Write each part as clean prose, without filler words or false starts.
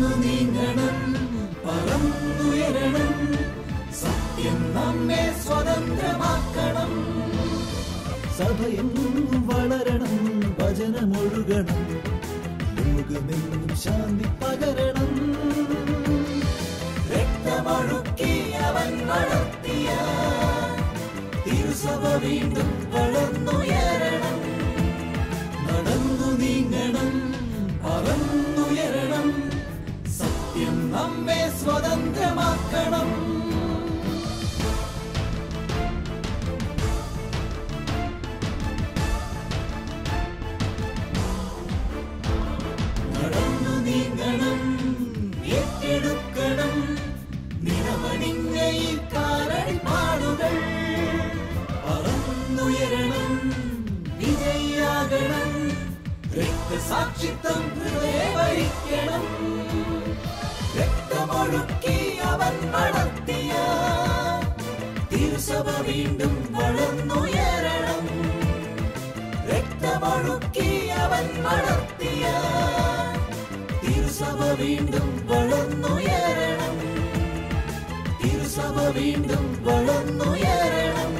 നടന്നു നീങ്ങണം, പറന്നുയരണം, സത്യം നമ്മെ സ്വതന്ത്രമാക്കണം. സഭയെന്നും വളരണം, വചനമൊഴുകണം, ലോകമെന്നും ശാന്തി പകരണം. രക്തമൊഴുക്കി അവൻ വളർത്തിയ തിരുസഭ വീണ്ടും വളർന്നുയരണം. നടന്നു നീങ്ങണം, പറന്നുയരണം, സത്യം നമ്മെ സ്വതന്ത്രമാക്കണം. നടന്നു നീങ്ങണം, ഏറ്റെടുക്കണം നിറമണിഞ്ഞ ഈ കാലടിപ്പാടുകൾ. പറന്നുയരണം, വിജയിയാകണം, രക്തസാക്ഷിത്വം വഹിക്കണം. രക്തമൊഴുക്കി അവൻ വളർത്തിയ തിരുസഭ വീണ്ടും വളർന്നുയരണം. രക്തമൊഴുക്കി അവൻ വളർത്തിയ തിരുസഭ വീണ്ടും വളർന്നുയരണം. തിരുസഭ വീണ്ടും വളർന്നുയരണം.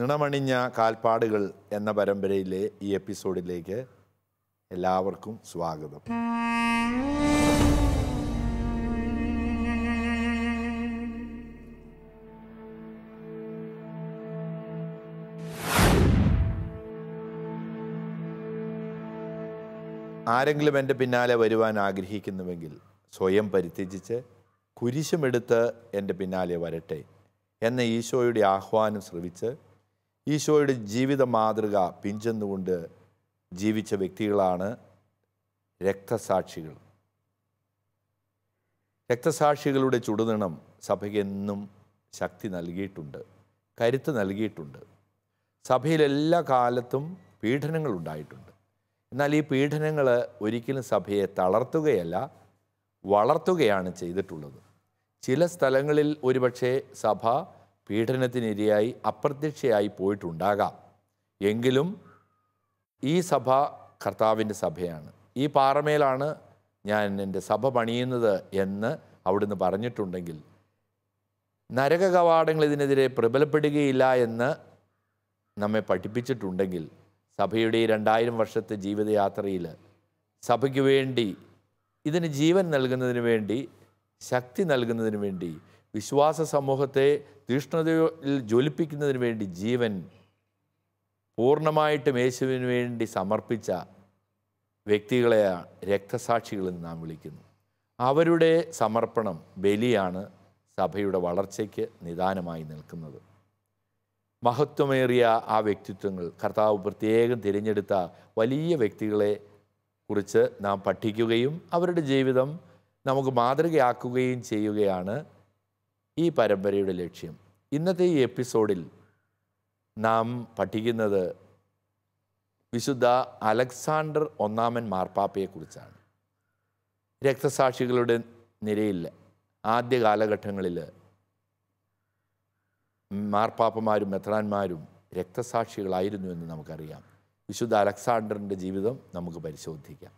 നിണമണിഞ്ഞ കാൽപ്പാടുകൾ എന്ന പരമ്പരയിലെ ഈ എപ്പിസോഡിലേക്ക് എല്ലാവർക്കും സ്വാഗതം. ആരെങ്കിലും എൻ്റെ പിന്നാലെ വരുവാൻ ആഗ്രഹിക്കുന്നുവെങ്കിൽ സ്വയം പരിത്യജിച്ച് കുരിശുമെടുത്ത് എൻ്റെ പിന്നാലെ വരട്ടെ എന്ന ഈശോയുടെ ആഹ്വാനം ശ്രവിച്ച് ഈശോയുടെ ജീവിത മാതൃക പിഞ്ചെന്നുകൊണ്ട് ജീവിച്ച വ്യക്തികളാണ് രക്തസാക്ഷികൾ. രക്തസാക്ഷികളുടെ ചുടുനിണം സഭയ്ക്ക് എന്നും ശക്തി നൽകിയിട്ടുണ്ട്, കരുത്ത് നൽകിയിട്ടുണ്ട്. സഭയിൽ എല്ലാ കാലത്തും പീഡനങ്ങൾ ഉണ്ടായിട്ടുണ്ട്. എന്നാൽ ഈ പീഡനങ്ങൾ ഒരിക്കലും സഭയെ തളർത്തുകയല്ല, വളർത്തുകയാണ് ചെയ്തിട്ടുള്ളത്. ചില സ്ഥലങ്ങളിൽ ഒരുപക്ഷെ സഭ പീഡനത്തിനിരയായി അപ്രത്യക്ഷയായി പോയിട്ടുണ്ടാകാം. എങ്കിലും ഈ സഭ കർത്താവിൻ്റെ സഭയാണ്. ഈ പാറമേലാണ് ഞാൻ എൻ്റെ സഭ പണിയുന്നത് എന്ന് അവിടുന്ന് പറഞ്ഞിട്ടുണ്ടെങ്കിൽ, നരക കവാടങ്ങൾ ഇതിനെതിരെ പ്രബലപ്പെടുകയില്ല എന്ന് നമ്മെ പഠിപ്പിച്ചിട്ടുണ്ടെങ്കിൽ, സഭയുടെ 2000 വർഷത്തെ ജീവിതയാത്രയിൽ സഭയ്ക്ക് വേണ്ടി, ഇതിന് ജീവൻ നൽകുന്നതിന് വേണ്ടി, ശക്തി നൽകുന്നതിന് വേണ്ടി, വിശ്വാസ സമൂഹത്തെ തീഷ്ണതയിൽ ജ്വലിപ്പിക്കുന്നതിന് വേണ്ടി ജീവൻ പൂർണ്ണമായിട്ടും യേശുവിന് വേണ്ടി സമർപ്പിച്ച വ്യക്തികളെ രക്തസാക്ഷികളെന്ന് നാം വിളിക്കുന്നു. അവരുടെ സമർപ്പണം, ബലിയാണ് സഭയുടെ വളർച്ചയ്ക്ക് നിദാനമായി നിൽക്കുന്നത്. മഹത്വമേറിയ ആ വ്യക്തിത്വങ്ങൾ, കർത്താവ് പ്രത്യേകം തിരഞ്ഞെടുത്ത വലിയ വ്യക്തികളെ കുറിച്ച് നാം പഠിക്കുകയും അവരുടെ ജീവിതം നമുക്ക് മാതൃകയാക്കുകയും ചെയ്യുകയാണ് ഈ പരമ്പരയുടെ ലക്ഷ്യം. ഇന്നത്തെ ഈ എപ്പിസോഡിൽ നാം പഠിക്കുന്നത് വിശുദ്ധ അലക്സാണ്ടർ ഒന്നാമൻ മാർപ്പാപ്പയെക്കുറിച്ചാണ്. രക്തസാക്ഷികളുടെ നിരയിൽ ആദ്യ കാലഘട്ടങ്ങളിൽ മാർപ്പാപ്പമാരും മെത്രാന്മാരും രക്തസാക്ഷികളായിരുന്നു എന്ന് നമുക്കറിയാം. വിശുദ്ധ അലക്സാണ്ടറിൻ്റെ ജീവിതം നമുക്ക് പരിശോധിക്കാം.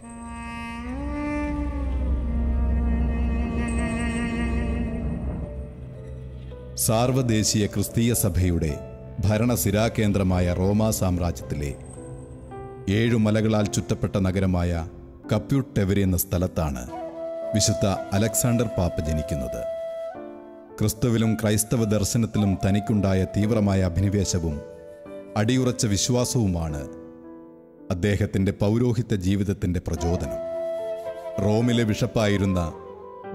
സാർവദേശീയ ക്രിസ്തീയ സഭയുടെ ഭരണസിരാകേന്ദ്രമായ റോമാ സാമ്രാജ്യത്തിലെ 7 മലകളാൽ ചുറ്റപ്പെട്ട നഗരമായ കപ്യൂട്ടെവരി എന്ന സ്ഥലത്താണ് വിശുദ്ധ അലക്സാണ്ടർ പാപ്പ ജനിക്കുന്നത്. ക്രിസ്തുവിലും ക്രൈസ്തവ ദർശനത്തിലും തനിക്കുണ്ടായ തീവ്രമായ അഭിനിവേശവും അടിയുറച്ച വിശ്വാസവുമാണ് അദ്ദേഹത്തിൻ്റെ പൗരോഹിത്യ ജീവിതത്തിൻ്റെ പ്രചോദനം. റോമിലെ ബിഷപ്പായിരുന്ന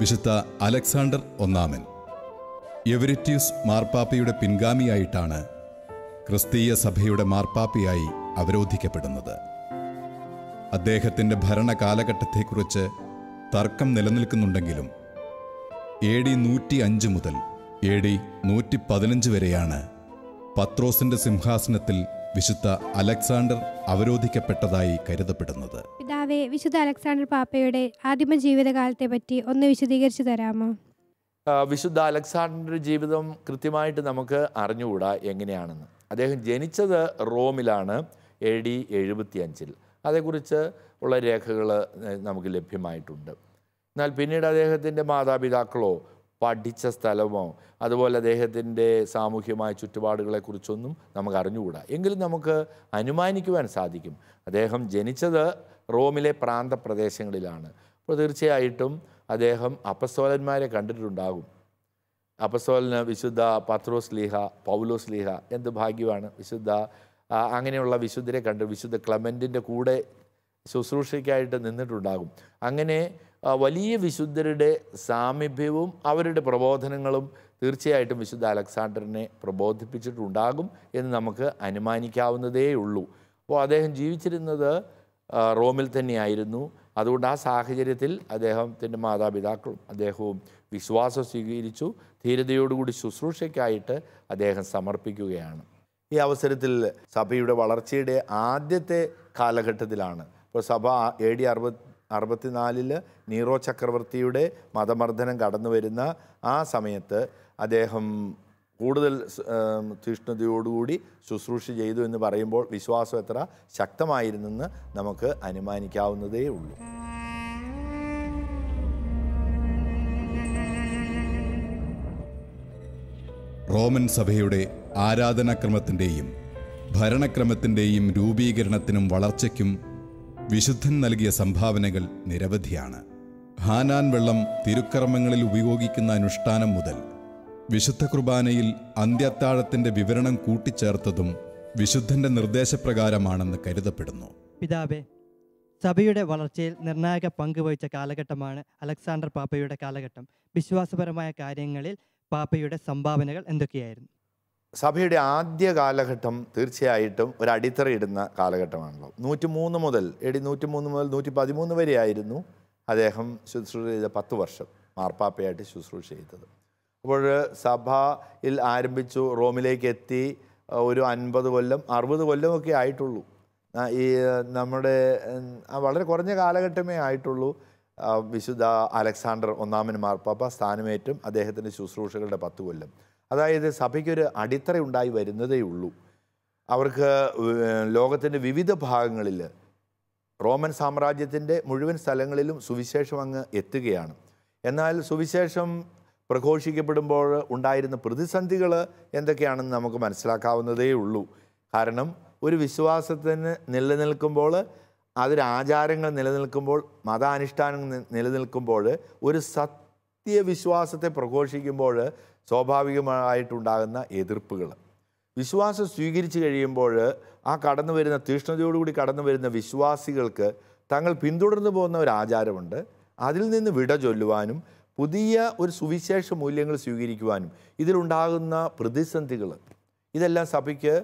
വിശുദ്ധ അലക്സാണ്ടർ ഒന്നാമൻ എവരിറ്റ്യൂസ് മാർപ്പാപ്പയുടെ പിൻഗാമിയായിട്ടാണ് ക്രിസ്തീയ സഭയുടെ മാർപ്പാപ്പയായി അവരോധിക്കപ്പെടുന്നത്. അദ്ദേഹത്തിൻ്റെ ഭരണകാലഘട്ടത്തെക്കുറിച്ച് തർക്കം നിലനിൽക്കുന്നുണ്ടെങ്കിലും AD 105 മുതൽ AD 115 വരെയാണ് പത്രോസിന്റെ സിംഹാസനത്തിൽ വിശുദ്ധ അലക്സാണ്ടർ അവരോധിക്കപ്പെട്ടതായി കരുതപ്പെടുന്നത്. പിതാവേ, വിശുദ്ധ അലക്സാണ്ടർ പാപ്പയുടെ ആദിമ ജീവിതകാലത്തെ പറ്റി ഒന്ന് വിശദീകരിച്ചു തരാമോ? വിശുദ്ധ അലക്സാണ്ടറുടെ ജീവിതം കൃത്യമായിട്ട് നമുക്ക് അറിഞ്ഞുകൂടാ എങ്ങനെയാണെന്ന്. അദ്ദേഹം ജനിച്ചത് റോമിലാണ് AD 75. അതേക്കുറിച്ച് ഉള്ള രേഖകൾ നമുക്ക് ലഭ്യമായിട്ടുണ്ട്. എന്നാൽ പിന്നീട് അദ്ദേഹത്തിൻ്റെ മാതാപിതാക്കളോ പഠിച്ച സ്ഥലമോ അതുപോലെ അദ്ദേഹത്തിൻ്റെ സാമൂഹ്യമായ ചുറ്റുപാടുകളെക്കുറിച്ചൊന്നും നമുക്ക് അറിഞ്ഞുകൂടാ. എങ്കിലും നമുക്ക് അനുമാനിക്കുവാൻ സാധിക്കും അദ്ദേഹം ജനിച്ചത് റോമിലെ പ്രാന്തപ്രദേശങ്ങളിലാണ്. അപ്പോൾ തീർച്ചയായിട്ടും അദ്ദേഹം അപ്പസ്തോലന്മാരെ കണ്ടിട്ടുണ്ടാകും. അപ്പസ്തോലന് വിശുദ്ധ പത്രോസ് ലീഹ, പൗലോസ് ലീഹ, എന്ത് ഭാഗ്യമാണ്! അങ്ങനെയുള്ള വിശുദ്ധരെ കണ്ട് വിശുദ്ധ ക്ലെമൻറ്റിൻ്റെ കൂടെ ശുശ്രൂഷയ്ക്കായിട്ട് നിന്നിട്ടുണ്ടാകും. അങ്ങനെ വലിയ വിശുദ്ധരുടെ സാമീപ്യവും അവരുടെ പ്രബോധനങ്ങളും തീർച്ചയായിട്ടും വിശുദ്ധ അലക്സാണ്ടറിനെ പ്രബോധിപ്പിച്ചിട്ടുണ്ടാകും എന്ന് നമുക്ക് അനുമാനിക്കാവുന്നതേ ഉള്ളൂ. അപ്പോൾ അദ്ദേഹം ജീവിച്ചിരുന്നത് റോമിൽ തന്നെയായിരുന്നു. അതുകൊണ്ട് ആ സാഹചര്യത്തിൽ അദ്ദേഹത്തിൻ്റെ മാതാപിതാക്കളും അദ്ദേഹവും വിശ്വാസം സ്വീകരിച്ചു. ധീരതയോടുകൂടി ശുശ്രൂഷയ്ക്കായിട്ട് അദ്ദേഹം സമർപ്പിക്കുകയാണ്. ഈ അവസരത്തിൽ സഭയുടെ വളർച്ചയുടെ ആദ്യത്തെ കാലഘട്ടത്തിലാണ്. ഇപ്പോൾ സഭ AD 64 നീറോ ചക്രവർത്തിയുടെ മതമർദ്ദനം കടന്നു വരുന്ന ആ സമയത്ത് അദ്ദേഹം കൂടുതൽ തീഷ്ണതയോടുകൂടി ശുശ്രൂഷ ചെയ്തു എന്ന് പറയുമ്പോൾ വിശ്വാസം എത്ര ശക്തമായിരുന്നെന്ന് നമുക്ക് അനുമാനിക്കാവുന്നതേ ഉള്ളൂ. റോമൻ സഭയുടെ ആരാധനാക്രമത്തിൻ്റെയും ഭരണക്രമത്തിൻ്റെയും രൂപീകരണത്തിനും വളർച്ചയ്ക്കും വിശുദ്ധൻ നൽകിയ സംഭാവനകൾ നിരവധിയാണ്. ഹാനാൻ വെള്ളം തിരുക്കർമ്മങ്ങളിൽ ഉപയോഗിക്കുന്ന അനുഷ്ഠാനം മുതൽ വിശുദ്ധ കുർബാനയിൽ അന്ത്യത്താഴത്തിൻ്റെ വിവരണം കൂട്ടിച്ചേർത്തതും വിശുദ്ധൻ്റെ നിർദ്ദേശപ്രകാരമാണെന്ന് കരുതപ്പെടുന്നു. പിതാവേ, സഭയുടെ വളർച്ചയിൽ നിർണായക പങ്ക് വഹിച്ച കാലഘട്ടമാണ് അലക്സാണ്ടർ പാപ്പയുടെ കാലഘട്ടം. വിശ്വാസപരമായ കാര്യങ്ങളിൽ പാപ്പയുടെ സംഭാവനകൾ എന്തൊക്കെയായിരുന്നു? സഭയുടെ ആദ്യ കാലഘട്ടം തീർച്ചയായിട്ടും ഒരു അടിത്തറയിടുന്ന കാലഘട്ടമാണല്ലോ. 103 മുതൽ AD 103 മുതൽ 113 വരെയായിരുന്നു അദ്ദേഹം ശുശ്രൂഷ ചെയ്ത 10 വർഷം മാർപ്പാപ്പയായിട്ട് ശുശ്രൂഷ ചെയ്തത്. അപ്പോൾ സഭയിൽ ആരംഭിച്ചു, റോമിലേക്ക് എത്തി, ഒരു 50 കൊല്ലം 60 കൊല്ലമൊക്കെ ആയിട്ടുള്ളൂ. ഈ നമ്മുടെ വളരെ കുറഞ്ഞ കാലഘട്ടമേ ആയിട്ടുള്ളൂ വിശുദ്ധ അലക്സാണ്ടർ ഒന്നാമൻ മാർപ്പാപ്പ സ്ഥാനമേറ്റും അദ്ദേഹത്തിൻ്റെ ശുശ്രൂഷകളുടെ 10 കൊല്ലം. അതായത് സഭയ്ക്കൊരു അടിത്തറ ഉണ്ടായി വരുന്നതേ ഉള്ളൂ. അവർക്ക് ലോകത്തിൻ്റെ വിവിധ ഭാഗങ്ങളിൽ റോമൻ സാമ്രാജ്യത്തിൻ്റെ മുഴുവൻ സ്ഥലങ്ങളിലും സുവിശേഷം അങ്ങ് എത്തുകയാണ്. എന്നാൽ സുവിശേഷം പ്രഘോഷിക്കപ്പെടുമ്പോൾ ഉണ്ടായിരുന്ന പ്രതിസന്ധികൾ എന്തൊക്കെയാണെന്ന് നമുക്ക് മനസ്സിലാക്കാവുന്നതേ ഉള്ളൂ. കാരണം ഒരു വിശ്വാസത്തിന് നിലനിൽക്കുമ്പോൾ, അതിരാചാരങ്ങൾ നിലനിൽക്കുമ്പോൾ, മതാനുഷ്ഠാനങ്ങൾ നിലനിൽക്കുമ്പോൾ, ഒരു സത്യവിശ്വാസത്തെ പ്രഘോഷിക്കുമ്പോൾ സ്വാഭാവികമായിട്ടുണ്ടാകുന്ന എതിർപ്പുകൾ, വിശ്വാസം സ്വീകരിച്ചു കഴിയുമ്പോൾ ആ കടന്നു വരുന്ന തീഷ്ണതയോടുകൂടി കടന്നു വരുന്ന വിശ്വാസികൾക്ക് തങ്ങൾ പിന്തുടർന്നു പോകുന്ന ഒരു ആചാരമുണ്ട്. അതിൽ നിന്ന് വിട ചൊല്ലുവാനും പുതിയ ഒരു സുവിശേഷ മൂല്യങ്ങൾ സ്വീകരിക്കുവാനും ഇതിലുണ്ടാകുന്ന പ്രതിസന്ധികൾ, ഇതെല്ലാം സഭയ്ക്ക്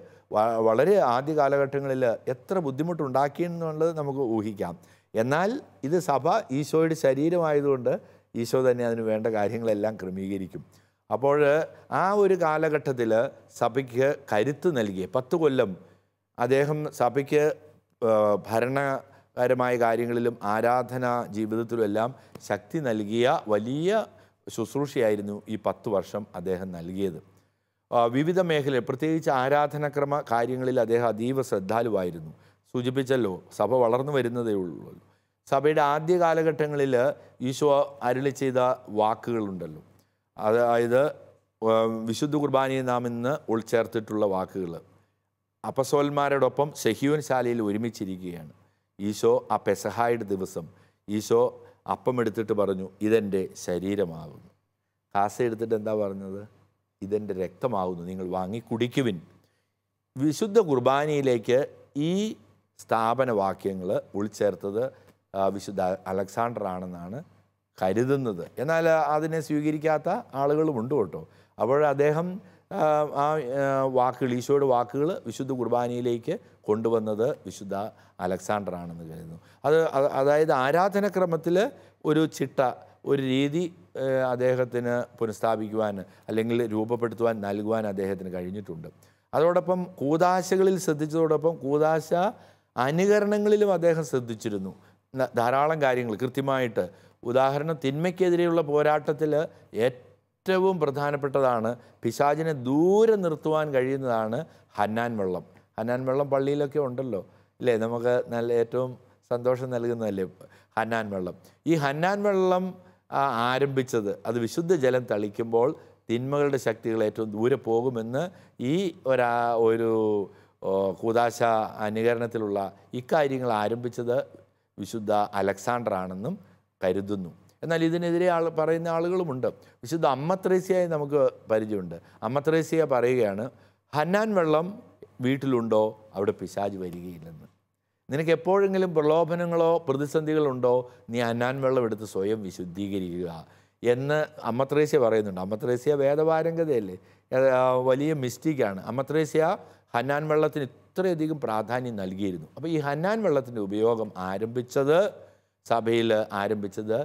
വളരെ ആദ്യ കാലഘട്ടങ്ങളിൽ എത്ര ബുദ്ധിമുട്ടുണ്ടാക്കിയെന്നുള്ളത് നമുക്ക് ഊഹിക്കാം. എന്നാൽ ഇത് സഭ ഈശോയുടെ ശരീരമായതുകൊണ്ട് ഈശോ തന്നെ അതിന് വേണ്ട കാര്യങ്ങളെല്ലാം ക്രമീകരിക്കും. അപ്പോൾ ആ ഒരു കാലഘട്ടത്തിൽ സഭയ്ക്ക് കരുത്ത് നൽകിയ 10 കൊല്ലം അദ്ദേഹം സഭയ്ക്ക് ഭരണപരമായ കാര്യങ്ങളിലും ആരാധനാ ജീവിതത്തിലുമെല്ലാം ശക്തി നൽകിയ വലിയ ശുശ്രൂഷയായിരുന്നു ഈ 10 വർഷം അദ്ദേഹം നൽകിയത്. വിവിധ മേഖലയിൽ പ്രത്യേകിച്ച് ആരാധനാക്രമ കാര്യങ്ങളിൽ അദ്ദേഹം അതീവ ശ്രദ്ധാലുവായിരുന്നു. സൂചിപ്പിച്ചല്ലോ, സഭ വളർന്നു വരുന്നതേ ഉള്ളൂ. സഭയുടെ ആദ്യ കാലഘട്ടങ്ങളിൽ ഈശോ അരുളി ചെയ്ത വാക്കുകളുണ്ടല്ലോ, അതായത് വിശുദ്ധ കുർബാനയിൽ നാം ഇന്ന് ഉൾച്ചേർത്തിട്ടുള്ള വാക്കുകൾ. അപ്പസ്തോലന്മാരോടൊപ്പം ശെഹിയോൻ ശാലയിൽ ഒരുമിച്ചിരിക്കുകയാണ്. ഈശോ ആ പെസഹായുടെ ദിവസം ഈശോ അപ്പം എടുത്തിട്ട് പറഞ്ഞു, ഇതെൻ്റെ ശരീരമാകുന്നു. കാസ എടുത്തിട്ട് എന്താ പറഞ്ഞത്? ഇതെൻ്റെ രക്തമാകുന്നു, നിങ്ങൾ വാങ്ങി കുടിക്കുവിൻ. വിശുദ്ധ കുർബാനയിലേക്ക് ഈ സ്ഥാപന വാക്യങ്ങൾ ഉൾച്ചേർത്തത് വിശുദ്ധ അലക്സാണ്ടർ ആണെന്നാണ് കരുതുന്നത്. എന്നാൽ അതിനെ സ്വീകരിക്കാത്ത ആളുകളുമുണ്ട് കേട്ടോ. അപ്പോൾ അദ്ദേഹം ആ വാക്കുകൾ, ഈശോയുടെ വാക്കുകൾ വിശുദ്ധ കുർബാനയിലേക്ക് കൊണ്ടുവന്നത് വിശുദ്ധ അലക്സാണ്ടർ ആണെന്ന് കരുതുന്നു. അതായത് ആരാധനക്രമത്തിൽ ഒരു ചിട്ട, ഒരു രീതി അദ്ദേഹത്തിന് പുനഃസ്ഥാപിക്കുവാൻ അല്ലെങ്കിൽ രൂപപ്പെടുത്തുവാൻ നൽകുവാൻ അദ്ദേഹത്തിന് കഴിഞ്ഞിട്ടുണ്ട്. അതോടൊപ്പം കൂദാശകളിൽ ശ്രദ്ധിച്ചതോടൊപ്പം കൂദാശ അനുകരണങ്ങളിലും അദ്ദേഹം ശ്രദ്ധിച്ചിരുന്നു. ധാരാളം കാര്യങ്ങൾ കൃത്യമായിട്ട്. ഉദാഹരണം, തിന്മയ്ക്കെതിരെയുള്ള പോരാട്ടത്തിൽ ഏറ്റവും പ്രധാനപ്പെട്ടതാണ്, പിശാചിനെ ദൂരെ നിർത്തുവാൻ കഴിയുന്നതാണ് ഹന്നാൻ വെള്ളം. ഹന്നാൻ വെള്ളം പള്ളിയിലൊക്കെ ഉണ്ടല്ലോ ഇല്ലേ, നമുക്ക് നല്ല ഏറ്റവും സന്തോഷം നൽകുന്നതല്ലേ ഹന്നാൻ വെള്ളം. ഈ ഹന്നാൻ വെള്ളം ആരംഭിച്ചത് അത് വിശുദ്ധ ജലം തളിക്കുമ്പോൾ തിന്മകളുടെ ശക്തികൾ ഏറ്റവും ദൂരെ പോകുമെന്ന് ഈ ഒരു കൂദാശ അനുകരണത്തിലുള്ള ഇക്കാര്യങ്ങൾ ആരംഭിച്ചത് വിശുദ്ധ അലക്സാണ്ടർ ആണെന്നും കരുതുന്നു. എന്നാൽ ഇതിനെതിരെ പറയുന്ന ആളുകളുമുണ്ട്. വിശുദ്ധ അമ്മ ത്രേസ്യയെ നമുക്ക് പരിചയമുണ്ട്. അമ്മ ത്രേസ്യ പറയുകയാണ്, ഹന്നാൻ വെള്ളം വീട്ടിലുണ്ടോ അവിടെ പിശാച് വരികയില്ലെന്ന്. നിനക്ക് എപ്പോഴെങ്കിലും പ്രലോഭനങ്ങളോ പ്രതിസന്ധികളുണ്ടോ, നീ ഹന്നാൻ വെള്ളം എടുത്ത് സ്വയം വിശുദ്ധീകരിക്കുക എന്ന് അമ്മ ത്രേസ്യ പറയുന്നുണ്ട്. അമ്മ ത്രേസ്യ വേദപാരംഗതയല്ലേ, വലിയ മിസ്റ്റേക്കാണ്. അമ്മ ത്രേസ്യ ഹന്നാൻ വെള്ളത്തിന് ഇത്രയധികം പ്രാധാന്യം നൽകിയിരുന്നു. അപ്പോൾ ഈ ഹന്നാൻ വെള്ളത്തിൻ്റെ ഉപയോഗം സഭയിൽ ആരംഭിച്ചത്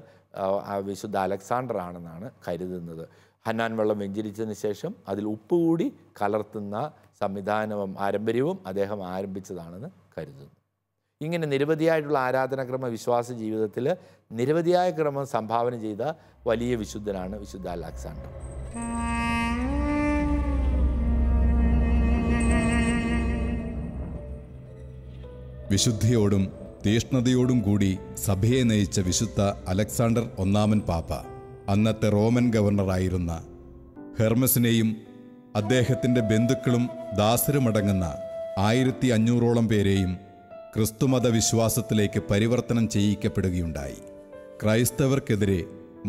വിശുദ്ധ അലക്സാണ്ടർ ആണെന്നാണ് കരുതുന്നത്. ഹന്നാൻ വെള്ളം വെഞ്ചരിച്ചതിന് ശേഷം അതിൽ ഉപ്പ് കൂടി കലർത്തുന്ന സംവിധാനവും പാരമ്പര്യവും അദ്ദേഹം ആരംഭിച്ചതാണെന്ന് കരുതുന്നു. ഇങ്ങനെ നിരവധിയായിട്ടുള്ള ആരാധനാക്രമ വിശ്വാസ ജീവിതത്തിൽ നിരവധിയായ ക്രമം സംഭാവന ചെയ്ത വലിയ വിശുദ്ധനാണ് വിശുദ്ധ അലക്സാണ്ടർ. വിശുദ്ധിയോടും തീഷ്ണതയോടും കൂടി സഭയെ നയിച്ച വിശുദ്ധ അലക്സാണ്ടർ ഒന്നാമൻ പാപ്പ അന്നത്തെ റോമൻ ഗവർണറായിരുന്ന ഹെർമസിനെയും അദ്ദേഹത്തിൻ്റെ ബന്ധുക്കളും ദാസരുമടങ്ങുന്ന 1500ഓളം പേരെയും ക്രിസ്തുമത വിശ്വാസത്തിലേക്ക് പരിവർത്തനം ചെയ്യിക്കപ്പെടുകയുണ്ടായി. ക്രൈസ്തവർക്കെതിരെ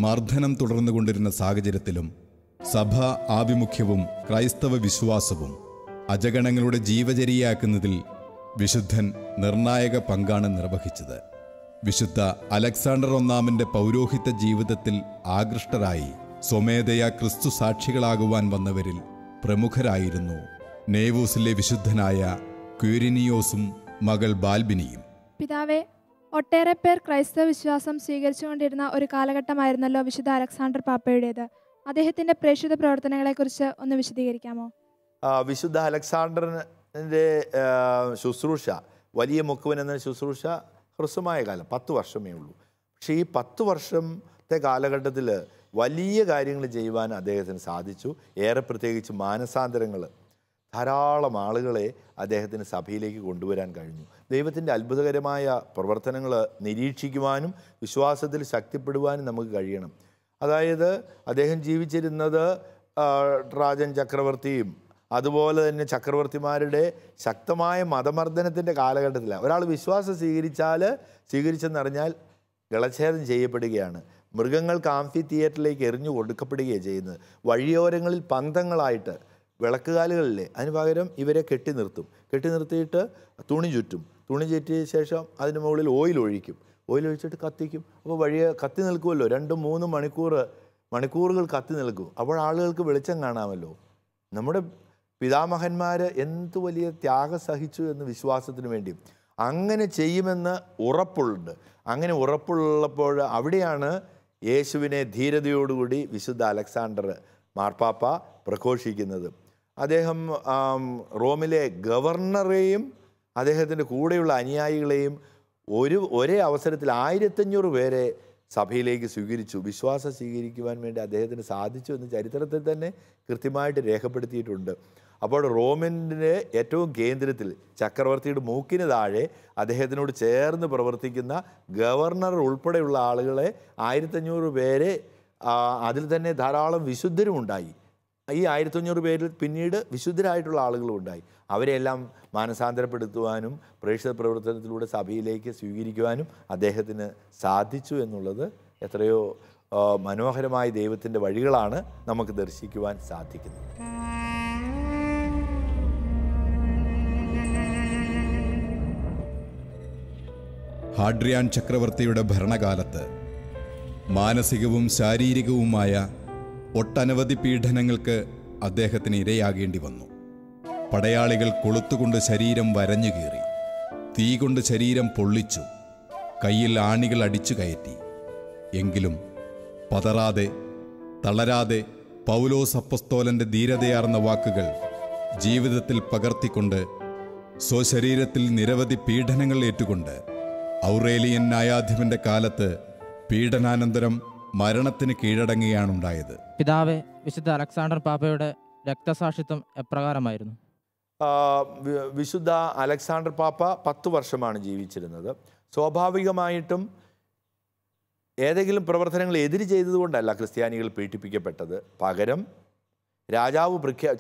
മർദ്ദനം തുടർന്നുകൊണ്ടിരുന്ന സാഹചര്യത്തിലും സഭാ ആഭിമുഖ്യവും ക്രൈസ്തവ വിശ്വാസവും അജഗണങ്ങളുടെ ജീവചര്യയാക്കുന്നതിൽ വിശുദ്ധൻ നിർണായക പങ്കാണ് നിർവഹിച്ചത്. വിശുദ്ധ അലക്സാണ്ടർ ഒന്നാമൻ്റെ പൗരോഹിത്യ ജീവിതത്തിൽ ആകൃഷ്ടരായി സ്വമേധയാ ക്രിസ്തു സാക്ഷികളാകുവാൻ വന്നവരിൽ പ്രമുഖരായിരുന്നു നേവൂസിലെ വിശുദ്ധനായ ക്യൂരിനിയോസും മകൾ ബാൽബിനിയും. പിതാവേ, ഒട്ടേറെ പേർ ക്രൈസ്തവ വിശ്വാസം സ്വീകരിച്ചുകൊണ്ടിരുന്ന ഒരു കാലഘട്ടമായിരുന്നല്ലോ വിശുദ്ധ അലക്സാണ്ടർ പാപ്പയുടേത്. അദ്ദേഹത്തിൻ്റെ പ്രേക്ഷിത പ്രവർത്തനങ്ങളെക്കുറിച്ച് ഒന്ന് വിശദീകരിക്കാമോ? വിശുദ്ധ അലക്സാണ്ടറിൻ്റെ ശുശ്രൂഷ, വലിയ മുക്കുവൻ എന്ന ശുശ്രൂഷ ഹ്രസ്വമായ കാലം 10 വർഷമേ ഉള്ളൂ. പക്ഷേ ഈ 10 വർഷത്തെ കാലഘട്ടത്തിൽ വലിയ കാര്യങ്ങൾ ചെയ്യുവാൻ അദ്ദേഹത്തിന് സാധിച്ചു. ഏറെ പ്രത്യേകിച്ച് മാനസാന്തരങ്ങൾ, ധാരാളം ആളുകളെ അദ്ദേഹത്തിന് സഭയിലേക്ക് കൊണ്ടുവരാൻ കഴിഞ്ഞു. ദൈവത്തിൻ്റെ അത്ഭുതകരമായ പ്രവർത്തനങ്ങൾ നിരീക്ഷിക്കുവാനും വിശ്വാസത്തിൽ ശക്തിപ്പെടുവാനും നമുക്ക് കഴിയണം. അതായത് അദ്ദേഹം ജീവിച്ചിരുന്നത് ട്രാജൻ ചക്രവർത്തിയും അതുപോലെ തന്നെ ചക്രവർത്തിമാരുടെ ശക്തമായ മതമർദ്ദനത്തിൻ്റെ കാലഘട്ടത്തിലാണ്. ഒരാൾ വിശ്വാസം സ്വീകരിച്ചെന്നറിഞ്ഞാൽ ഗളച്ഛേദം ചെയ്യപ്പെടുകയാണ്. മൃഗങ്ങൾക്ക് ആംഫി തിയേറ്ററിലേക്ക് എറിഞ്ഞു കൊടുക്കപ്പെടുകയാണ് ചെയ്യുന്നത്. വഴിയോരങ്ങളിൽ പന്തങ്ങളായിട്ട് വിളക്കുകാലുകളിലെ അതിന് പകരം ഇവരെ കെട്ടി നിർത്തിയിട്ട് തുണി ചുറ്റിയ ശേഷം അതിന് മുകളിൽ ഓയിൽ ഒഴിച്ചിട്ട് കത്തിക്കും. അപ്പോൾ കത്തി നിൽക്കുമല്ലോ, 2-3 മണിക്കൂറുകൾ കത്തി നിൽക്കും. അപ്പോൾ ആളുകൾക്ക് വെളിച്ചം കാണാമല്ലോ. നമ്മുടെ പിതാമഹന്മാർ എന്ത് വലിയ ത്യാഗം സഹിച്ചു എന്ന് വിശ്വാസത്തിന് വേണ്ടി. അങ്ങനെ ചെയ്യുമെന്ന് ഉറപ്പുണ്ട്. അങ്ങനെ ഉറപ്പുള്ളപ്പോൾ അവിടെയാണ് യേശുവിനെ ധീരതയോടുകൂടി വിശുദ്ധ അലക്സാണ്ടർ മാർപ്പാപ്പ പ്രഘോഷിക്കുന്നത്. അദ്ദേഹം റോമിലെ ഗവർണറെയും അദ്ദേഹത്തിൻ്റെ കൂടെയുള്ള അനുയായികളെയും ഒരേ അവസരത്തിൽ 1500 പേരെ സഭയിലേക്ക് സ്വീകരിച്ചു. വിശ്വാസം സ്വീകരിക്കുവാൻ വേണ്ടി അദ്ദേഹത്തിന് സാധിച്ചു എന്ന് ചരിത്രത്തിൽ തന്നെ കൃത്യമായിട്ട് രേഖപ്പെടുത്തിയിട്ടുണ്ട്. അപ്പോൾ റോമിൻ്റെ ഏറ്റവും കേന്ദ്രത്തിൽ ചക്രവർത്തിയുടെ മൂക്കിന് താഴെ അദ്ദേഹത്തിനോട് ചേർന്ന് പ്രവർത്തിക്കുന്ന ഗവർണർ ഉൾപ്പെടെയുള്ള ആളുകളെ 1500 പേരെ, അതിൽ തന്നെ ധാരാളം വിശുദ്ധരും ഉണ്ടായി. ഈ 1500 പേരിൽ പിന്നീട് വിശുദ്ധരായിട്ടുള്ള ആളുകളും ഉണ്ടായി. അവരെല്ലാം മാനസാന്തരപ്പെടുത്തുവാനും പ്രേക്ഷിത പ്രവർത്തനത്തിലൂടെ സഭയിലേക്ക് സ്വീകരിക്കുവാനും അദ്ദേഹത്തിന് സാധിച്ചു എന്നുള്ളത് എത്രയോ മനോഹരമായ ദൈവത്തിൻ്റെ വഴികളാണ് നമുക്ക് ദർശിക്കുവാൻ സാധിക്കുന്നത്. ഹാഡ്രിയാൻ ചക്രവർത്തിയുടെ ഭരണകാലത്ത് മാനസികവും ശാരീരികവുമായ ഒട്ടനവധി പീഡനങ്ങൾക്ക് അദ്ദേഹത്തിന് ഇരയാകേണ്ടി വന്നു. പടയാളികൾ കൊളുത്തുകൊണ്ട് ശരീരം വരഞ്ഞു കീറി, തീ കൊണ്ട് ശരീരം പൊള്ളിച്ചു, കയ്യിൽ ആണികൾ അടിച്ചു കയറ്റി. എങ്കിലും പതറാതെ തളരാതെ പൗലോസ് അപ്പസ്തോലൻ്റെ ധീരതയാർന്ന വാക്കുകൾ ജീവിതത്തിൽ പകർത്തിക്കൊണ്ട് സ്വശരീരത്തിൽ നിരവധി പീഡനങ്ങൾ ഏറ്റുകൊണ്ട് ഔറേലിയൻ ന്യായാധിപന്റെ കാലത്ത് പീഡനാനന്തരം മരണത്തിന് കീഴടങ്ങുകയാണുണ്ടായത്. പിതാവേ, വിശുദ്ധ അലക്സാണ്ടർ പാപ്പയുടെ രക്തസാക്ഷിത്വം എപ്രകാരമായിരുന്നു? വിശുദ്ധ അലക്സാണ്ടർ പാപ്പ 10 വർഷമാണ് ജീവിച്ചിരുന്നത്. സ്വാഭാവികമായിട്ടും ഏതെങ്കിലും പ്രവർത്തനങ്ങൾ എതിര് ചെയ്തതുകൊണ്ടല്ല ക്രിസ്ത്യാനികൾ പീഡിപ്പിക്കപ്പെട്ടത്. പകരം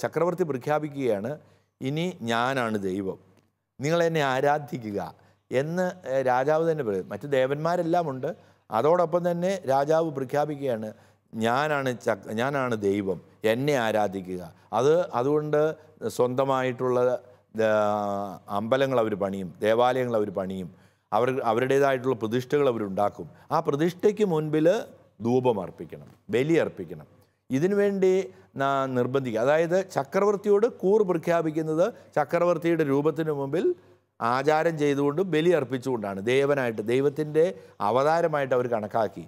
ചക്രവർത്തി പ്രഖ്യാപിക്കുകയാണ്, ഇനി ഞാനാണ് ദൈവം, നിങ്ങൾ എന്നെ ആരാധിക്കുക എന്ന് രാജാവ് തന്നെ പറയും. മറ്റ് ദേവന്മാരെല്ലാം ഉണ്ട്. അതോടൊപ്പം തന്നെ രാജാവ് പ്രഖ്യാപിക്കുകയാണ്, ഞാനാണ് ദൈവം, എന്നെ ആരാധിക്കുക. അതുകൊണ്ട് സ്വന്തമായിട്ടുള്ള അമ്പലങ്ങൾ അവർ പണിയും, ദേവാലയങ്ങൾ അവർ പണിയും, അവരുടേതായിട്ടുള്ള പ്രതിഷ്ഠകൾ അവരുണ്ടാക്കും. ആ പ്രതിഷ്ഠയ്ക്ക് മുൻപിൽ ധൂപം അർപ്പിക്കണം, ബലി അർപ്പിക്കണം. ഇതിനുവേണ്ടി നിർബന്ധിക്കുക. അതായത് ചക്രവർത്തിയോട് കൂറ് പ്രഖ്യാപിക്കുന്നത് ചക്രവർത്തിയുടെ രൂപത്തിന് മുമ്പിൽ ആചാരം ചെയ്തുകൊണ്ടും ബലി അർപ്പിച്ചുകൊണ്ടാണ്. ദൈവത്തിൻ്റെ അവതാരമായിട്ട് അവർ കണക്കാക്കി.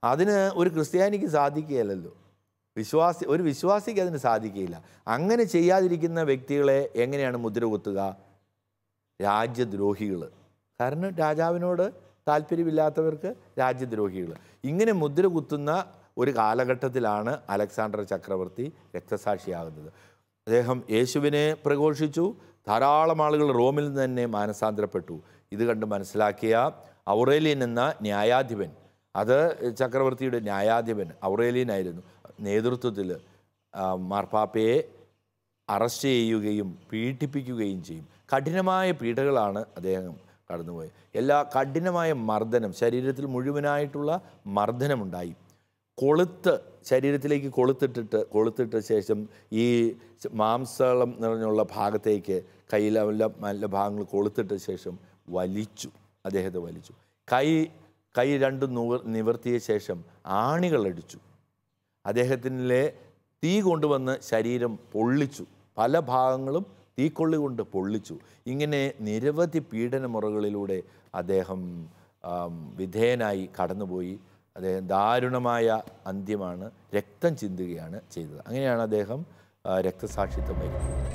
അതിന് ഒരു ക്രിസ്ത്യാനിക്ക് സാധിക്കുകയില്ലല്ലോ, ഒരു വിശ്വാസിക്ക് അതിന് സാധിക്കുകയില്ല. അങ്ങനെ ചെയ്യാതിരിക്കുന്ന വ്യക്തികളെ എങ്ങനെയാണ് മുദ്ര കുത്തുക? രാജ്യദ്രോഹികൾ. കാരണം രാജാവിനോട് താല്പര്യമില്ലാത്തവർക്ക് രാജ്യദ്രോഹികൾ. ഇങ്ങനെ മുദ്ര കുത്തുന്ന ഒരു കാലഘട്ടത്തിലാണ് അലക്സാണ്ടർ ചക്രവർത്തി രക്തസാക്ഷിയാകുന്നത്. അദ്ദേഹം യേശുവിനെ പ്രഘോഷിച്ചു. ധാരാളം ആളുകൾ റോമിൽ നിന്ന് തന്നെ മാനസാന്തരപ്പെട്ടു. ഇത് കണ്ട് മനസ്സിലാക്കിയ ഔറേലിയൻ എന്ന ന്യായാധിപൻ, അത് ചക്രവർത്തിയുടെ ന്യായാധിപൻ ഔറേലിയനായിരുന്നു, നേതൃത്വത്തിൽ മാർപ്പാപ്പയെ അറസ്റ്റ് ചെയ്യുകയും പീഡിപ്പിക്കുകയും ചെയ്യും. കഠിനമായ പീഡകളാണ് അദ്ദേഹം കടന്നുപോയത്. കഠിനമായ മർദ്ദനം, ശരീരത്തിൽ മുഴുവനായിട്ടുള്ള മർദ്ദനമുണ്ടായി. ശരീരത്തിലേക്ക് കൊളുത്തിട്ട ശേഷം ഈ മാംസളം നിറഞ്ഞുള്ള ഭാഗത്തേക്ക് കയ്യിലെല്ലാം നല്ല ഭാഗങ്ങൾ കൊളുത്തിട്ട ശേഷം അദ്ദേഹത്തെ വലിച്ചു. കൈ രണ്ടും നിവർത്തിയ ശേഷം ആണികളടിച്ചു. അദ്ദേഹത്തിലെ തീ കൊണ്ടുവന്ന് ശരീരം പൊള്ളിച്ചു. പല ഭാഗങ്ങളും തീക്കൊള്ളി കൊണ്ട് പൊള്ളിച്ചു. ഇങ്ങനെ നിരവധി പീഡനമുറകളിലൂടെ അദ്ദേഹം വിധേയനായി കടന്നുപോയി. അദ്ദേഹം ദാരുണമായ അന്ത്യമാണ്, രക്തം ചിന്തുകയാണ് ചെയ്തത്. അങ്ങനെയാണ് അദ്ദേഹം രക്തസാക്ഷിത്വം വഹിക്കുന്നത്.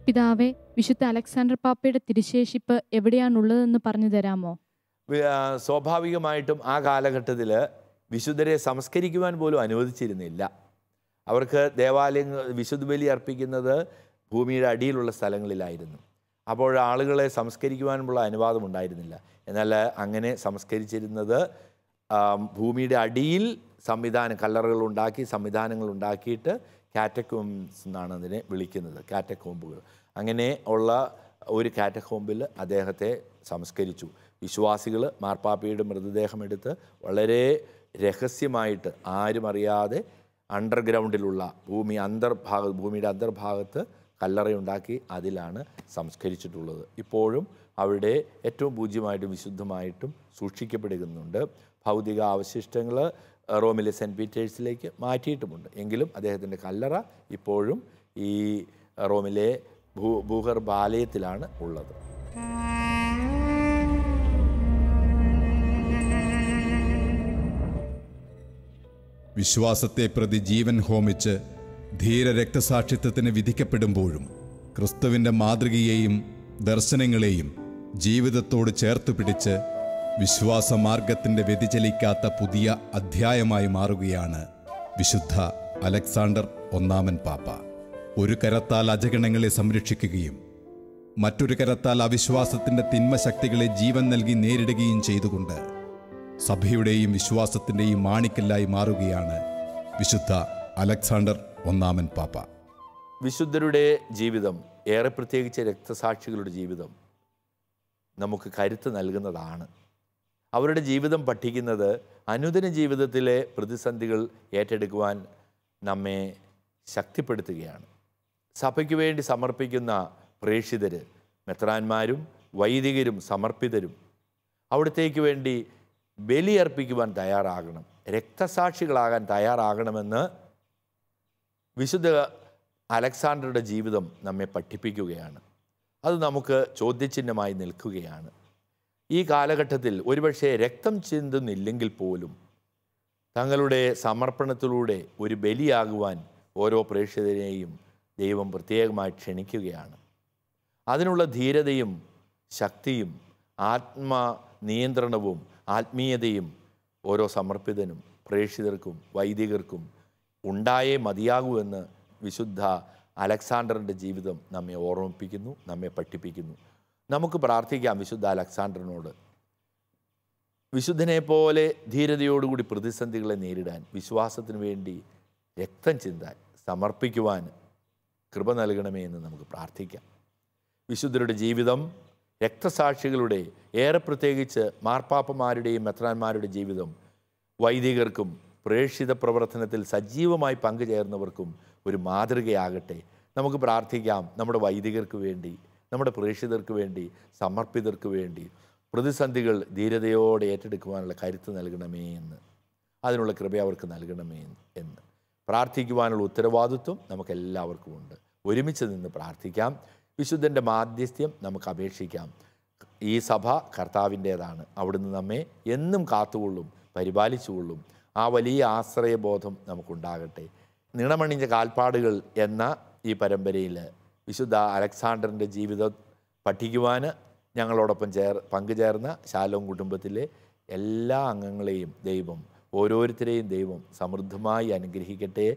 പിതാവേ, വിശുദ്ധ അലക്സാണ്ടർ പാപ്പയുടെ തിരുശേഷിപ്പ് എവിടെയാണുള്ളതെന്ന് പറഞ്ഞു തരാമോ? സ്വാഭാവികമായിട്ടും ആ കാലഘട്ടത്തിൽ വിശുദ്ധരെ സംസ്കരിക്കുവാൻ പോലും അനുവദിച്ചിരുന്നില്ല. അവർക്ക് ദേവാലയങ്ങൾ വിശുദ്ധ ബലി അർപ്പിക്കുന്നത് ഭൂമിയുടെ അടിയിലുള്ള സ്ഥലങ്ങളിലായിരുന്നു. അപ്പോൾ ആളുകളെ സംസ്കരിക്കുവാനുള്ള അനുവാദം ഉണ്ടായിരുന്നില്ല. എന്നാൽ അങ്ങനെ സംസ്കരിച്ചിരുന്നത് ഭൂമിയുടെ അടിയിൽ കല്ലറകൾ ഉണ്ടാക്കി സംവിധാനങ്ങൾ ഉണ്ടാക്കിയിട്ട് കാറ്റക്കോംബ്സ് എന്നാണ് അതിനെ വിളിക്കുന്നത്, കാറ്റക്കോമ്പുകൾ. അങ്ങനെ ഉള്ള ഒരു കാറ്റക്കോമ്പിൽ അദ്ദേഹത്തെ സംസ്കരിച്ചു. വിശ്വാസികൾ മാർപ്പാപ്പയുടെ മൃതദേഹം എടുത്ത് വളരെ രഹസ്യമായിട്ട് ആരും അറിയാതെ അണ്ടർഗ്രൗണ്ടിലുള്ള ഭൂമിയുടെ അന്തർഭാഗത്ത് കല്ലറയുണ്ടാക്കി അതിലാണ് സംസ്കരിച്ചിട്ടുള്ളത്. ഇപ്പോഴും അവിടെ ഏറ്റവും പൂജ്യമായിട്ടും വിശുദ്ധമായിട്ടും സൂക്ഷിക്കപ്പെടുന്നുണ്ട്. ഭൗതിക അവശിഷ്ടങ്ങൾ റോമിലെ സെൻറ്റ് പീറ്റേഴ്സിലേക്ക് മാറ്റിയിട്ടുമുണ്ട്. എങ്കിലും അദ്ദേഹത്തിൻ്റെ കല്ലറ ഇപ്പോഴും ഈ റോമിലെ ഭൂഗർഭാലയത്തിലാണ് ഉള്ളത്. വിശ്വാസത്തെ പ്രതി ജീവൻ ഹോമിച്ച് ധീര രക്തസാക്ഷിത്വത്തിന് വിധിക്കപ്പെടുമ്പോഴും ക്രിസ്തുവിൻ്റെ മാതൃകയെയും ദർശനങ്ങളെയും ജീവിതത്തോട് ചേർത്ത് പിടിച്ച് വിശ്വാസമാർഗത്തിൻ്റെ വ്യതിചലിക്കാത്ത പുതിയ അധ്യായമായി മാറുകയാണ് വിശുദ്ധ അലക്സാണ്ടർ ഒന്നാമൻ പാപ്പ. ഒരു കരത്താൽ അജഗണങ്ങളെ സംരക്ഷിക്കുകയും മറ്റൊരു കരത്താൽ അവിശ്വാസത്തിൻ്റെ തിന്മശക്തികളെ ജീവൻ നൽകി നേരിടുകയും ചെയ്തുകൊണ്ട് സഭയുടെയും വിശ്വാസത്തിൻ്റെയും മാണിക്കല്ലായി മാറുകയാണ് വിശുദ്ധ അലക്സാണ്ടർ ഒന്നാമൻ പാപ്പ. വിശുദ്ധരുടെ ജീവിതം, ഏറെ പ്രത്യേകിച്ച് രക്തസാക്ഷികളുടെ ജീവിതം നമുക്ക് കരുത്ത് നൽകുന്നതാണ്. അവരുടെ ജീവിതം പഠിക്കുന്നത് അനുദിന ജീവിതത്തിലെ പ്രതിസന്ധികൾ ഏറ്റെടുക്കുവാൻ നമ്മെ ശക്തിപ്പെടുത്തുകയാണ്. സഭയ്ക്ക് വേണ്ടി സമർപ്പിക്കുന്ന പ്രേക്ഷിതർ, മെത്രാന്മാരും വൈദികരും സമർപ്പിതരും അവിടത്തേക്ക് വേണ്ടി ബലിയർപ്പിക്കുവാൻ തയ്യാറാകണം, രക്തസാക്ഷികളാകാൻ തയ്യാറാകണമെന്ന് വിശുദ്ധ അലക്സാണ്ടറുടെ ജീവിതം നമ്മെ പഠിപ്പിക്കുകയാണ്. അത് നമുക്ക് ചോദ്യചിഹ്നമായി നിൽക്കുകയാണ്. ഈ കാലഘട്ടത്തിൽ ഒരുപക്ഷെ രക്തം ചിന്തുന്നില്ലെങ്കിൽ പോലും തങ്ങളുടെ സമർപ്പണത്തിലൂടെ ഒരു ബലിയാകുവാൻ ഓരോ പ്രേക്ഷിതരെയും ദൈവം പ്രത്യേകമായി ക്ഷണിക്കുകയാണ്. അതിനുള്ള ധീരതയും ശക്തിയും ആത്മനിയന്ത്രണവും ആത്മീയതയും ഓരോ സമർപ്പിതനും പ്രേക്ഷിതർക്കും വൈദികർക്കും ഉണ്ടായേ മതിയാകൂ എന്ന് വിശുദ്ധ അലക്സാണ്ടറിൻ്റെ ജീവിതം നമ്മെ ഓർമ്മിപ്പിക്കുന്നു, നമ്മെ പഠിപ്പിക്കുന്നു. നമുക്ക് പ്രാർത്ഥിക്കാം വിശുദ്ധ അലക്സാണ്ടറിനോട്. വിശുദ്ധനെ പോലെ ധീരതയോടുകൂടി പ്രതിസന്ധികളെ നേരിടാൻ, വിശ്വാസത്തിന് വേണ്ടി രക്തം ചിന്താൻ, സമർപ്പിക്കുവാൻ കൃപ നൽകണമേ എന്ന് നമുക്ക് പ്രാർത്ഥിക്കാം. വിശുദ്ധരുടെ ജീവിതം, രക്തസാക്ഷികളുടെ, ഏറെ പ്രത്യേകിച്ച് മാർപ്പാപ്പമാരുടെയും മെത്രാന്മാരുടെ ജീവിതം വൈദികർക്കും പ്രേക്ഷിത പ്രവർത്തനത്തിൽ സജീവമായി പങ്കുചേർന്നവർക്കും ഒരു മാതൃകയാകട്ടെ. നമുക്ക് പ്രാർത്ഥിക്കാം നമ്മുടെ വൈദികർക്ക് വേണ്ടി, നമ്മുടെ പ്രേക്ഷിതർക്ക് വേണ്ടി, സമർപ്പിതർക്ക് വേണ്ടി പ്രതിസന്ധികൾ ധീരതയോടെ ഏറ്റെടുക്കുവാനുള്ള കരുത്ത് നൽകണമേ എന്ന്, അതിനുള്ള കൃപ അവർക്ക് നൽകണമേ എന്ന് പ്രാർത്ഥിക്കുവാനുള്ള ഉത്തരവാദിത്വം നമുക്കെല്ലാവർക്കും ഉണ്ട്. ഒരുമിച്ച് നിന്ന് പ്രാർത്ഥിക്കാം. വിശുദ്ധൻ്റെ മാധ്യസ്ഥ്യം നമുക്ക് അപേക്ഷിക്കാം. ഈ സഭ കർത്താവിൻ്റേതാണ്. അവിടുന്ന് നമ്മെ എന്നും കാത്തുകൊള്ളും, പരിപാലിച്ചുകൊള്ളും. ആ വലിയ ആശ്രയബോധം നമുക്കുണ്ടാകട്ടെ. നിണമണിഞ്ഞ കാൽപ്പാടുകൾ എന്ന ഈ പരമ്പരയിൽ വിശുദ്ധ അലക്സാണ്ടറിൻ്റെ ജീവിതം പഠിക്കുവാൻ ഞങ്ങളോടൊപ്പം പങ്കുചേർന്ന ശാലോം കുടുംബത്തിലെ എല്ലാ അംഗങ്ങളെയും ദൈവം, ഓരോരുത്തരെയും ദൈവം സമൃദ്ധമായി അനുഗ്രഹിക്കട്ടെ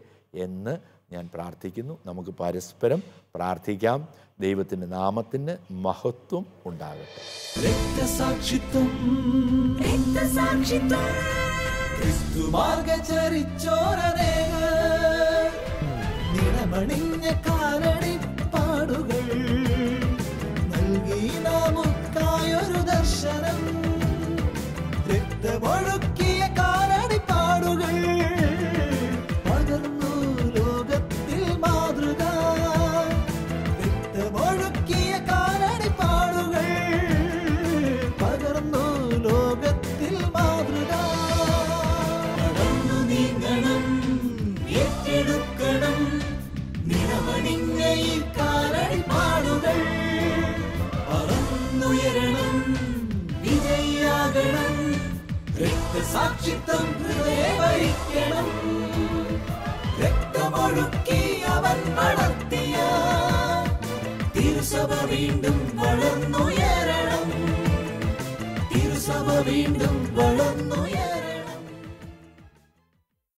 എന്ന് ഞാൻ പ്രാർത്ഥിക്കുന്നു. നമുക്ക് പരസ്പരം പ്രാർത്ഥിക്കാം. ദൈവത്തിൻ്റെ നാമത്തിന് മഹത്വം ഉണ്ടാകട്ടെ. രക്തസാക്ഷിത്വം ക്രിസ്തു മാർഗചരിച്ചോരനേക നിണമണിഞ്ഞ കാലടിപ്പാടുകൾ നൽകി നമുക്കായൊരു ദർശനം. രക്തമൊഴുക്കിയ കാലടിപ്പാടുകൾ പകർന്നു ലോകത്തിൽ മാതൃക. രക്തമൊഴുക്കിയ കാലടിപ്പാടുകൾ പകർന്നു ലോകത്തിൽ മാതൃക. നടന്നു നീങ്ങണം, ഏറ്റെടുക്കണം നിണമണിഞ്ഞ ഈ കാലടിപ്പാടുകൾ. പറന്നുയരണം, വിജയിയാകണം, രക്തസാക്ഷിത്വം ഹൃദയവരിക്കണം. രക്തമൊഴുക്കി അവൻ വളർത്തിയ തിരുസഭ വീണ്ടും വളർന്നുയരണം. തിരുസഭ വീണ്ടും വളർന്നു